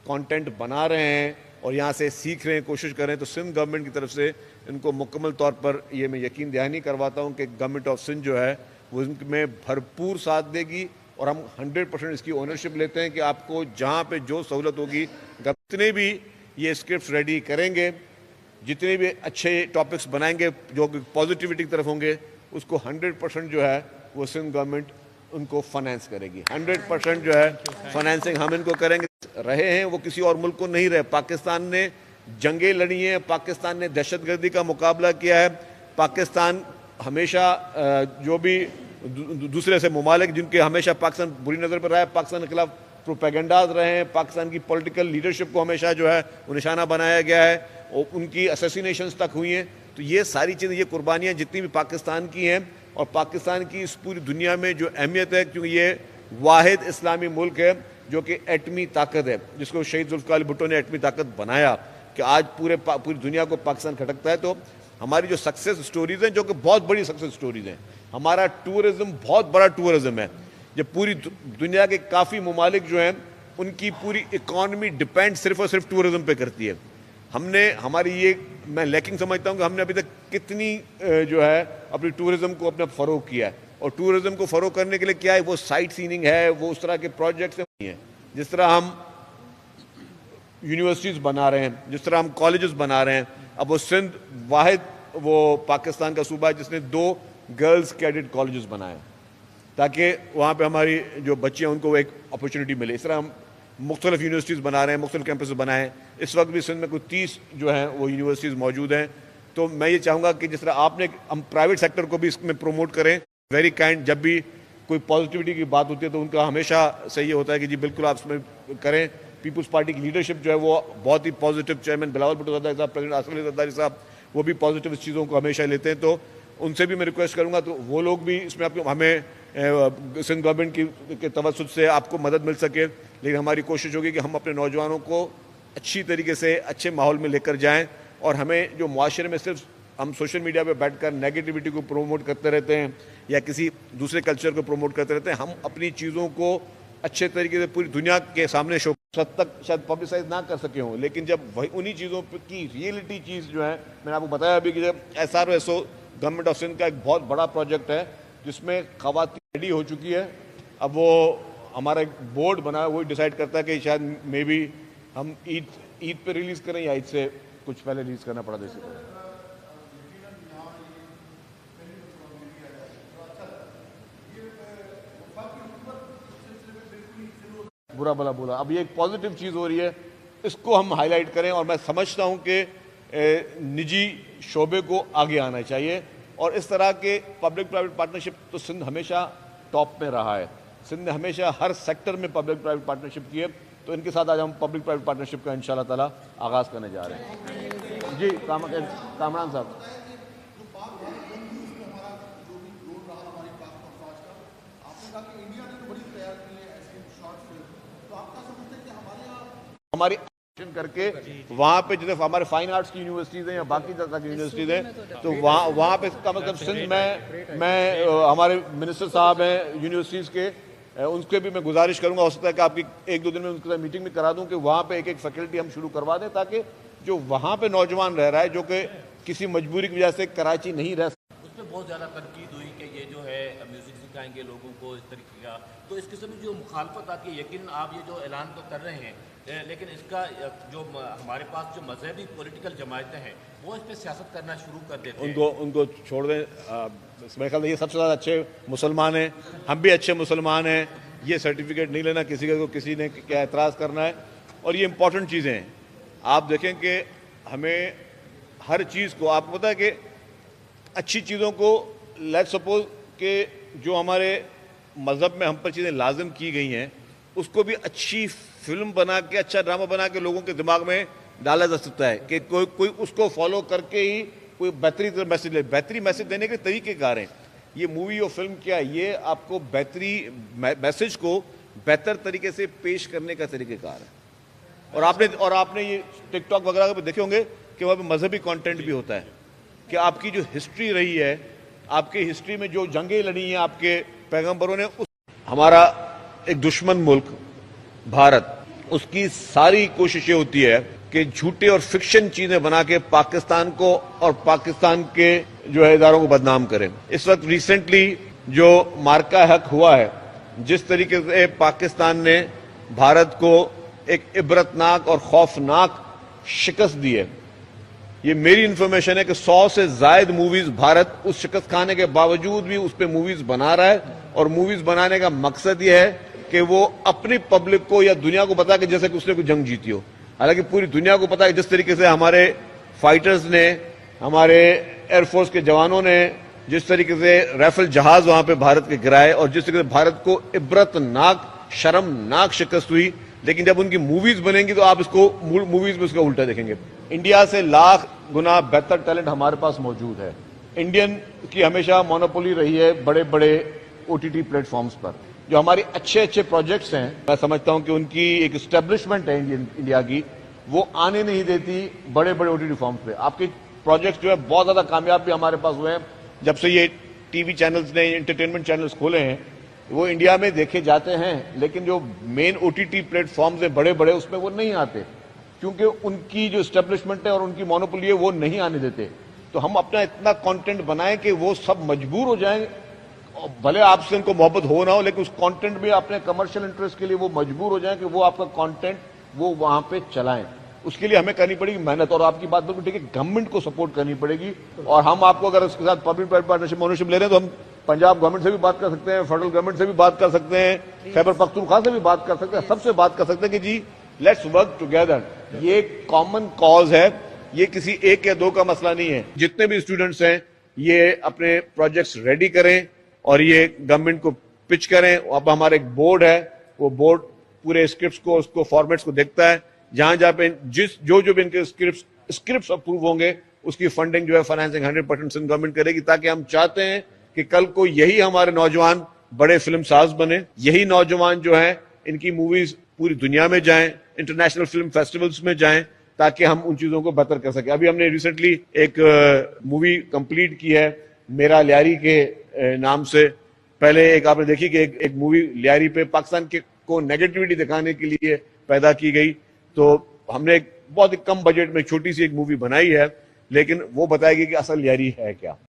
Content बना रहे हैं और यहाँ से सीख रहे हैं, कोशिश कर रहे हैं, तो सिंध गवर्नमेंट की तरफ से इनको मुकम्मल तौर पर ये मैं यकीन दहानी करवाता हूँ कि गवर्नमेंट ऑफ सिंध जो है वो इनमें भरपूर साथ देगी और हम 100% इसकी ओनरशिप लेते हैं कि आपको जहाँ पे जो सहूलत होगी, जितने भी ये स्क्रिप्ट्स रेडी करेंगे, जितने भी अच्छे टॉपिक्स बनाएंगे जो पॉजिटिविटी की तरफ होंगे, उसको 100% जो है वो सिंध गवर्नमेंट उनको फाइनेंस करेगी। 100% जो है फाइनेंसिंग हम इनको करेंगे। रहे हैं वो किसी और मुल्क को नहीं रहे, पाकिस्तान ने जंगें लड़ी हैं, पाकिस्तान ने दहशतगर्दी का मुकाबला किया है, पाकिस्तान हमेशा जो भी दूसरे से ममालिक जिनके हमेशा पाकिस्तान बुरी नज़र पर रहा है, पाकिस्तान के खिलाफ प्रोपेगेंडाज रहे हैं, पाकिस्तान की पॉलिटिकल लीडरशिप को हमेशा जो है वो निशाना बनाया गया है और उनकी असैसिनेशंस तक हुई हैं। तो ये सारी चीज़ें, ये कुर्बानियाँ जितनी भी पाकिस्तान की हैं और पाकिस्तान की इस पूरी दुनिया में जो अहमियत है, क्योंकि ये वाहिद इस्लामी मुल्क है जो कि एटमी ताकत है, जिसको शहीद जुल्फ़िकार अली भुट्टो ने एटमी ताकत बनाया कि आज पूरी दुनिया को पाकिस्तान खटकता है। तो हमारी जो सक्सेस स्टोरीज़ हैं, जो कि बहुत बड़ी सक्सेस स्टोरीज़ हैं, हमारा टूरिज़्म बहुत बड़ा टूरिज़्म है, जब पूरी दुनिया के काफ़ी ममालिक जो हैं उनकी पूरी इकॉनमी डिपेंड सिर्फ और सिर्फ टूरिज़्म पे करती है। हमने हमारी ये मैं लैकिंग समझता हूँ कि हमने अभी तक कितनी जो है अपनी टूरिज़्म को अपना फ़रोग किया है, और टूरिज़्म को फ़रोग करने के लिए क्या है, वो साइट सीइंग है, वो उस तरह के प्रोजेक्ट्स हैं। जिस तरह हम यूनिवर्सिटीज़ बना रहे हैं, जिस तरह हम कॉलेजेस बना रहे हैं, अब वो सिंध वाहिद वो पाकिस्तान का सूबा है जिसने 2 गर्ल्स कैडेट कॉलेजेस बनाए ताकि वहाँ पे हमारी जो बच्चियाँ उनको एक अपॉर्चुनिटी मिले। इस तरह हम मुख्तलिफ यूनिवर्सिटीज़ बना रहे हैं, मुख्तलिफ कैंपस बनाए। इस वक्त भी सिंध में कुछ 30 जो हैं वो यूनिवर्सिटीज़ मौजूद हैं। तो मैं ये चाहूँगा कि जिस तरह आपने, हम प्राइवेट सेक्टर को भी इसमें प्रमोट करें, वेरी काइंड। जब भी कोई पॉजिटिविटी की बात होती है तो उनका हमेशा सही होता है कि जी बिल्कुल आप इसमें करें। पीपल्स पार्टी की लीडरशिप जो है वो बहुत ही पॉजिटिव, चेयरमैन बिलावल भुट्टो ज़रदारी साहब, प्रेसिडेंट आसिफ अली ज़रदारी साहब, वो भी पॉजिटिव इस चीज़ों को हमेशा लेते हैं। तो उनसे भी मैं रिक्वेस्ट करूँगा तो वो लोग भी इसमें आपको, हमें सिंध गवर्नमेंट के तवज्जुह से आपको मदद मिल सके। लेकिन हमारी कोशिश होगी कि हम अपने नौजवानों को अच्छी तरीके से अच्छे माहौल में लेकर जाएँ, और हमें जो मुआशरे में सिर्फ हम सोशल मीडिया पे बैठकर नेगेटिविटी को प्रोमोट करते रहते हैं या किसी दूसरे कल्चर को प्रोमोट करते रहते हैं, हम अपनी चीज़ों को अच्छे तरीके से पूरी दुनिया के सामने शो तक शायद पब्लिसाइज ना कर सके हों, लेकिन जब वही उन्हीं चीज़ों की रियलिटी चीज़ जो है, मैंने आपको बताया अभी कि जब SRO गवर्नमेंट ऑफ सिंध का एक बहुत बड़ा प्रोजेक्ट है जिसमें ख़वातीन रेडी हो चुकी है। अब वो हमारा एक बोर्ड बना है, वही डिसाइड करता है कि शायद मे बी हम ईद पे रिलीज़ करें या ईद से कुछ पहले रिलीज़ करना पड़ा। जैसे बुरा भला बोला, अब ये एक पॉजिटिव चीज़ हो रही है, इसको हम हाईलाइट करें। और मैं समझता हूँ कि निजी शोबे को आगे आना चाहिए, और इस तरह के पब्लिक प्राइवेट पार्टनरशिप तो सिंध हमेशा टॉप में रहा है। सिंध ने हमेशा हर सेक्टर में पब्लिक प्राइवेट पार्टनरशिप की है, तो इनके साथ आज हम पब्लिक प्राइवेट पार्टनरशिप का इंशाल्लाह ताला आगाज़ करने जा रहे हैं। जी कामरान साहब, हमारी करके वहाँ पे जैसे हमारे फाइन आर्ट्स की यूनिवर्सिटीज़ हैं या बाकी तरह की यूनिवर्सिटीज़ हैं, तो वहाँ पे इसका मतलब सिंध में मैं हमारे मिनिस्टर साहब हैं यूनिवर्सिटीज़ के, उनके भी मैं गुजारिश करूँगा, हो सकता है कि आपकी 1-2 दिन में उनके साथ मीटिंग भी करा दूँ कि वहाँ पे एक फैकल्टी हम शुरू करवा दें, ताकि जो वहाँ पे नौजवान रह रहा है जो कि किसी मजबूरी की वजह से कराची नहीं रह, उस पर बहुत ज़्यादा तनकीद हुई कि ये जो है म्यूज़िक सिखाएंगे लोगों को इस तरीके का, तो इस किस्म की जो मुखालफत आती है, यकीन आप ये जो ऐलान तो कर रहे हैं, लेकिन इसका जो हमारे पास जो मजहबी पॉलिटिकल जमायतें हैं वो इस पर सियासत करना शुरू कर देते हैं। उनको छोड़ दें। मेरे ख्याल ये सबसे ज़्यादा अच्छे मुसलमान हैं, हम भी अच्छे मुसलमान हैं, ये सर्टिफिकेट नहीं लेना किसी को, किसी ने क्या एतराज़ करना है। और ये इंपॉर्टेंट चीज़ें हैं, आप देखें कि हमें हर चीज़ को, आपको पता है कि अच्छी चीज़ों को, लेट्स सपोज कि जो हमारे मज़हब में हम पर चीज़ें लाजिम की गई हैं, उसको भी अच्छी फिल्म बना के, अच्छा ड्रामा बना के लोगों के दिमाग में डाला जा सकता है कि कोई उसको फॉलो करके ही कोई बेहतरीन मैसेज ले। बेहतरीन मैसेज देने के तरीके कार हैं। ये मूवी और फिल्म क्या है, ये आपको बेहतरीन मैसेज को बेहतर तरीके से पेश करने का तरीक़ेकार है। और आपने ये टिकटॉक वगैरह पे देखे होंगे कि वहाँ पे मजहबी कंटेंट भी होता है कि आपकी जो हिस्ट्री रही है, आपकी हिस्ट्री में जो जंगें लड़ी हैं आपके पैगंबरों ने, हमारा एक दुश्मन मुल्क भारत, اس کی ساری کوشش یہ ہوتی ہے کہ جھوٹے اور فکشن چیزیں بنا کے پاکستان کو اور پاکستان کے جو ہے اداروں کو بدنام کریں. اس وقت ریسنٹلی جو مارکا حق ہوا ہے، جس طریقے سے پاکستان نے بھارت کو ایک عبرتناک اور خوفناک شکست دی ہے، یہ میری انفارمیشن ہے کہ 100 سے زائد موویز بھارت اس شکست کھانے کے باوجود بھی اس پہ موویز بنا رہا ہے، اور موویز بنانے کا مقصد یہ ہے کہ وہ اپنی پبلک کو یا دنیا کو بتا کہ جیسے کہ اس نے کوئی جنگ جیتی ہو. حالانکہ پوری دنیا کو پتا ہے جس طریقے سے ہمارے فائٹرز نے، ہمارے ایئر فورس کے جوانوں نے جس طریقے سے رائفل جہاز وہاں پہ بھارت کے گرائے، اور جس طریقے سے بھارت کو عبرتناک شرمناک شکست ہوئی، لیکن جب ان کی موویز بنیں گی تو آپ اس کو موویز میں اس کا الٹا دیکھیں گے. انڈیا سے لاکھ گنا بہتر ٹیلنٹ ہمارے پاس موجود ہے. انڈین کی ہمیشہ مونوپولی رہی ہے بڑے بڑے O T T platforms پر. جو ہماری اچھے پروجیکٹس ہیں، میں سمجھتا ہوں کہ ان کی ایک اسٹیبلشمنٹ ہے انڈیا کی، وہ آنے نہیں دیتی بڑے بڑے او ٹی ٹی فارمز پہ. آپ کے پروجیکٹس جو ہے بہت زیادہ کامیاب بھی ہمارے پاس ہوئے ہیں. جب سے یہ ٹی وی چینلز نے انٹرٹینمنٹ چینلز کھولے ہیں، وہ انڈیا میں دیکھے جاتے ہیں، لیکن جو main O T T platforms ہیں بڑے بڑے، اس میں وہ نہیں آتے، کیونکہ ان کی جو اسٹیبلشمنٹ ہے اور ان کی مونوپولی ہے وہ نہیں آنے دیتے. تو ہم اپنا اتنا کانٹینٹ بنائیں کہ وہ سب مجبور ہو جائیں، بھلے آپ سے ان کو محبت ہو نہ ہو، لیکن اس کانٹینٹ میں اپنے کمرشل انٹرسٹ کے لیے وہ مجبور ہو جائیں کہ وہ آپ کا کانٹینٹ وہ وہاں پہ چلائیں. اس کے لیے ہمیں کرنی پڑے گی محنت، اور آپ کی بات بالکل ٹھیک ہے، گورنمنٹ کو سپورٹ کرنی پڑے گی. اور ہم آپ کو اگر اس کے ساتھ پبلک پرائیویٹ پارٹنرشپ اونرشپ لے رہے ہیں تو ہم پنجاب گورنمنٹ سے بھی بات کر سکتے ہیں، فیڈرل گورنمنٹ سے بھی بات کر سکتے ہیں، خیبر پختونخوا سے بھی بات کر سکتے ہیں، سب سے بات کر سکتے ہیں کہ جی لیٹس ورک ٹوگیدر. یہ کامن کاز ہے، یہ کسی ایک یا دو کا مسئلہ نہیں ہے. جتنے بھی اسٹوڈنٹس ہیں یہ اپنے پروجیکٹس ریڈی کریں اور یہ گورنمنٹ کو پچ کریں. اب ہمارا ایک بورڈ ہے، وہ بورڈ پورے اسکرپٹس کو، اس کو فارمیٹس کو دیکھتا ہے. جہاں پہ جو بھی ان کے اسکرپٹس اپروو ہوں گے، اس کی فنڈنگ جو ہے فائنینسنگ 100% سندھ گورنمنٹ کرے گی. تاکہ ہم چاہتے ہیں کہ کل کو یہی ہمارے نوجوان بڑے فلم ساز بنے، یہی نوجوان جو ہیں ان کی موویز پوری دنیا میں جائیں، انٹرنیشنل فلم فیسٹیولز میں جائیں، تاکہ ہم ان چیزوں کو بہتر کر سکیں. ابھی ہم نے ریسنٹلی ایک مووی کمپلیٹ کی ہے میرا لیاری کے نام سے. پہلے ایک آپ نے دیکھی کہ ایک مووی لیاری پہ پاکستان کے کو نیگیٹیوٹی دکھانے کے لیے پیدا کی گئی، تو ہم نے ایک بہت ہی کم بجٹ میں چھوٹی سی ایک مووی بنائی ہے، لیکن وہ بتائے گی کہ اصل لیاری ہے کیا.